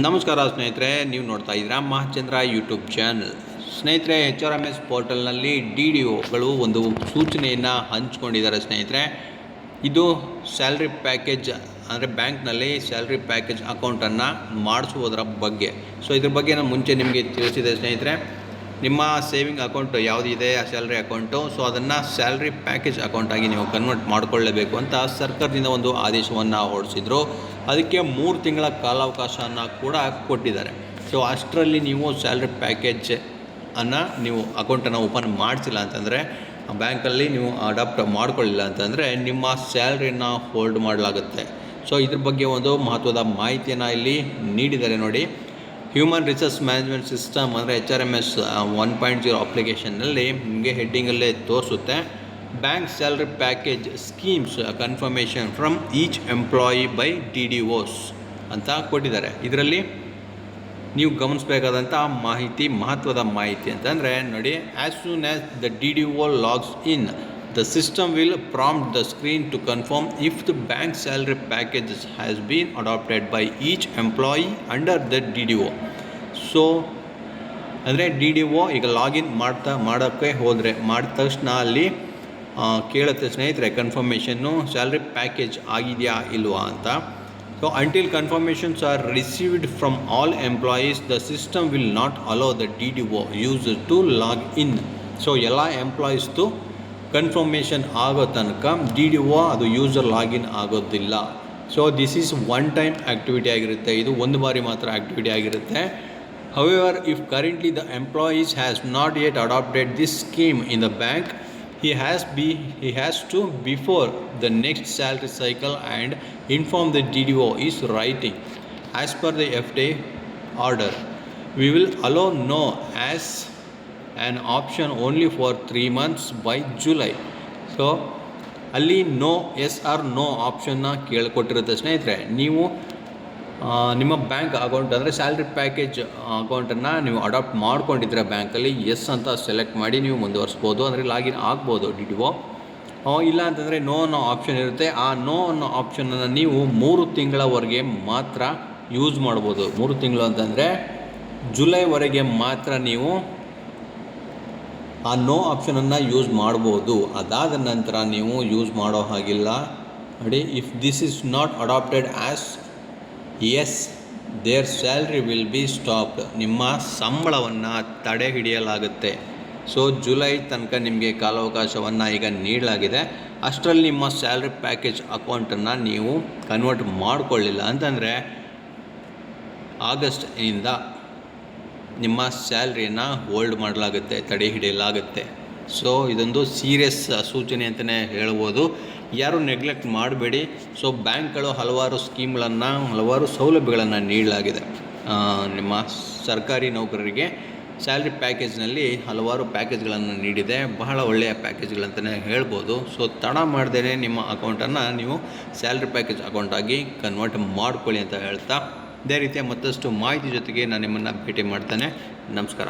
ನಮಸ್ಕಾರ ಸ್ನೇಹಿತರೆ, ನೀವು ನೋಡ್ತಾ ಇದ್ದೀರಾ ಮಹಾಚಂದ್ರ ಯೂಟ್ಯೂಬ್ ಚಾನಲ್. ಸ್ನೇಹಿತರೆ, HRMS ಪೋರ್ಟಲ್ನಲ್ಲಿ DDOಗಳು ಒಂದು ಸೂಚನೆಯನ್ನು ಹಂಚ್ಕೊಂಡಿದ್ದಾರೆ ಸ್ನೇಹಿತರೆ. ಇದು ಸ್ಯಾಲ್ರಿ ಪ್ಯಾಕೇಜ್ ಅಂದರೆ ಬ್ಯಾಂಕ್ನಲ್ಲಿ ಸ್ಯಾಲ್ರಿ ಪ್ಯಾಕೇಜ್ ಅಕೌಂಟನ್ನು ಮಾಡಿಸುವುದರ ಬಗ್ಗೆ. ಸೊ ಇದ್ರ ಬಗ್ಗೆ ನಾನು ಮುಂಚೆ ನಿಮಗೆ ತಿಳಿಸಿದೆ ಸ್ನೇಹಿತರೆ. ನಿಮ್ಮ ಸೇವಿಂಗ್ ಅಕೌಂಟ್ ಯಾವುದಿದೆ ಆ ಸ್ಯಾಲ್ರಿ ಅಕೌಂಟು, ಸೊ ಅದನ್ನು ಸ್ಯಾಲ್ರಿ ಪ್ಯಾಕೇಜ್ ಅಕೌಂಟಾಗಿ ನೀವು ಕನ್ವರ್ಟ್ ಮಾಡಿಕೊಳ್ಳಲೇಬೇಕು ಅಂತ ಸರ್ಕಾರದಿಂದ ಒಂದು ಆದೇಶವನ್ನು ಹೊರಡಿಸಿದ್ರು. ಅದಕ್ಕೆ 3 ತಿಂಗಳ ಕಾಲಾವಕಾಶವನ್ನು ಕೂಡ ಕೊಟ್ಟಿದ್ದಾರೆ. ಸೊ ಅಷ್ಟರಲ್ಲಿ ನೀವು ಸ್ಯಾಲ್ರಿ ಪ್ಯಾಕೇಜ್ ನೀವು ಅಕೌಂಟನ್ನು ಓಪನ್ ಮಾಡಿಸಿಲ್ಲ ಅಂತಂದರೆ, ಬ್ಯಾಂಕಲ್ಲಿ ನೀವು ಅಡಾಪ್ಟ್ ಮಾಡ್ಕೊಳ್ಳಿಲ್ಲ ಅಂತಂದರೆ ನಿಮ್ಮ ಸ್ಯಾಲ್ರಿಯನ್ನು ಹೋಲ್ಡ್ ಮಾಡಲಾಗುತ್ತೆ. ಸೊ ಇದ್ರ ಬಗ್ಗೆ ಒಂದು ಮಹತ್ವದ ಮಾಹಿತಿಯನ್ನು ಇಲ್ಲಿ ನೀಡಿದ್ದಾರೆ ನೋಡಿ. ಹ್ಯೂಮನ್ ರಿಸೋರ್ಸ್ ಮ್ಯಾನೇಜ್ಮೆಂಟ್ ಸಿಸ್ಟಮ್ ಅಂದರೆ HRMS 1.0 ಅಪ್ಲಿಕೇಶನ್ನಲ್ಲಿ ನಿಮಗೆ ಹೆಡ್ಡಿಂಗಲ್ಲೇ ತೋರಿಸುತ್ತೆ. Bank salary package schemes confirmation from each employee by DDOs ಅಂತ ಕೊಟ್ಟಿದ್ದಾರೆ. ಇದರಲ್ಲಿ ನೀವು ಗಮನಿಸಬೇಕಾದಂಥ ಮಾಹಿತಿ, ಮಹತ್ವದ ಮಾಹಿತಿ ಅಂತಂದರೆ ನೋಡಿ, as soon as the DDO logs in, the system will prompt the screen to confirm if the bank salary package has been adopted by each employee under the DDO. So ಅಂದರೆ DDO ಈಗ login ಮಾಡೋಕ್ಕೆ ಹೋದರೆ ಮಾಡಿದ ತಕ್ಷಣ ಅಲ್ಲಿ ಕೇಳುತ್ತೆ ಸ್ನೇಹಿತರೆ, ಕನ್ಫರ್ಮೇಷನ್ನು salary package ಆಗಿದೆಯಾ ಇಲ್ವಾ ಅಂತ. So until confirmations are received from all employees the system will not allow the DDO user to log in. So ಎಲ್ಲ ಎಂಪ್ಲಾಯೀಸ್ದು ಕನ್ಫರ್ಮೇಷನ್ ಆಗೋ ತನಕ DDO ಅದು ಯೂಸರ್ ಲಾಗಿನ್ ಆಗೋದಿಲ್ಲ. So this is one time activity ಆಗಿರುತ್ತೆ, ಇದು ಒಂದು ಬಾರಿ ಮಾತ್ರ ಆ್ಯಕ್ಟಿವಿಟಿ ಆಗಿರುತ್ತೆ. However if currently the employees has not yet adapted this scheme in the bank, he has to before the next salary cycle and inform the DDO is writing. As per the FD order, we will allow no as an option only for 3 months by July. So ಅಲ್ಲಿ no, S R no ಆಪ್ಷನ್ನ ಕೇಳಿಕೊಟ್ಟಿರುತ್ತೆ ಸ್ನೇಹಿತರೆ. ನೀವು ನಿಮ್ಮ bank account ಅಂದರೆ salary package ಅಕೌಂಟನ್ನು ನೀವು adapt ಮಾಡ್ಕೊಂಡಿದ್ರೆ ಬ್ಯಾಂಕಲ್ಲಿ S ಅಂತ ಸೆಲೆಕ್ಟ್ ಮಾಡಿ ನೀವು ಮುಂದುವರಿಸ್ಬೋದು, ಅಂದರೆ ಲಾಗಿನ್ ಆಗ್ಬೋದು DDO. ಇಲ್ಲ ಅಂತಂದರೆ ನೋ ಅನ್ನೋ ಆಪ್ಷನ್ ಇರುತ್ತೆ. ಆ ನೋ ಅನ್ನೋ ಆಪ್ಷನನ್ನು ನೀವು 3 ತಿಂಗಳವರೆಗೆ ಮಾತ್ರ ಯೂಸ್ ಮಾಡ್ಬೋದು. 3 ತಿಂಗಳು ಅಂತಂದರೆ ಜುಲೈವರೆಗೆ ಮಾತ್ರ ನೀವು ಆ ನೋ ಆಪ್ಷನನ್ನು ಯೂಸ್ ಮಾಡ್ಬೋದು. ಅದಾದ ನಂತರ ನೀವು ಯೂಸ್ ಮಾಡೋ ಹಾಗಿಲ್ಲ ನೋಡಿ. If this is not adopted as is, their salary will be stopped. ನಿಮ್ಮ ಸಂಬಳವನ್ನು ತಡೆ ಹಿಡಿಯಲಾಗುತ್ತೆ. ಸೊ ಜುಲೈ ತನಕ ನಿಮಗೆ ಕಾಲಾವಕಾಶವನ್ನು ಈಗ ನೀಡಲಾಗಿದೆ. ಅಷ್ಟರಲ್ಲಿ ನಿಮ್ಮ ಸ್ಯಾಲ್ರಿ ಪ್ಯಾಕೇಜ್ ಅಕೌಂಟನ್ನು ನೀವು ಕನ್ವರ್ಟ್ ಮಾಡಿಕೊಳ್ಳಿಲ್ಲ ಅಂತಂದರೆ ಆಗಸ್ಟಿನಿಂದ ನಿಮ್ಮ ಸ್ಯಾಲ್ರಿಯನ್ನು ಹೋಲ್ಡ್ ಮಾಡಲಾಗುತ್ತೆ, ತಡೆ ಹಿಡಿಯಲಾಗುತ್ತೆ. ಸೊ ಇದೊಂದು ಸೀರಿಯಸ್ ಸೂಚನೆ ಅಂತಲೇ ಹೇಳ್ಬೋದು. ಯಾರು ನೆಗ್ಲೆಕ್ಟ್ ಮಾಡಬೇಡಿ. ಸೊ ಬ್ಯಾಂಕ್ಗಳು ಹಲವಾರು ಸ್ಕೀಮ್ಗಳನ್ನು, ಹಲವಾರು ಸೌಲಭ್ಯಗಳನ್ನು ನೀಡಲಾಗಿದೆ. ನಿಮ್ಮ ಸರ್ಕಾರಿ ನೌಕರರಿಗೆ ಸ್ಯಾಲ್ರಿ ಪ್ಯಾಕೇಜ್ನಲ್ಲಿ ಹಲವಾರು ಪ್ಯಾಕೇಜ್ಗಳನ್ನು ನೀಡಿದೆ, ಬಹಳ ಒಳ್ಳೆಯ ಪ್ಯಾಕೇಜ್ಗಳಂತಲೇ ಹೇಳ್ಬೋದು. ಸೊ ತಡ ಮಾಡ್ದೇ ನಿಮ್ಮ ಅಕೌಂಟನ್ನು ನೀವು ಸ್ಯಾಲ್ರಿ ಪ್ಯಾಕೇಜ್ ಅಕೌಂಟಾಗಿ ಕನ್ವರ್ಟ್ ಮಾಡ್ಕೊಳ್ಳಿ ಅಂತ ಹೇಳ್ತಾ, ಇದೇ ರೀತಿಯ ಮತ್ತಷ್ಟು ಮಾಹಿತಿ ಜೊತೆಗೆ ನಾನು ನಿಮ್ಮನ್ನು ಭೇಟಿ ಮಾಡ್ತೇನೆ. ನಮಸ್ಕಾರ.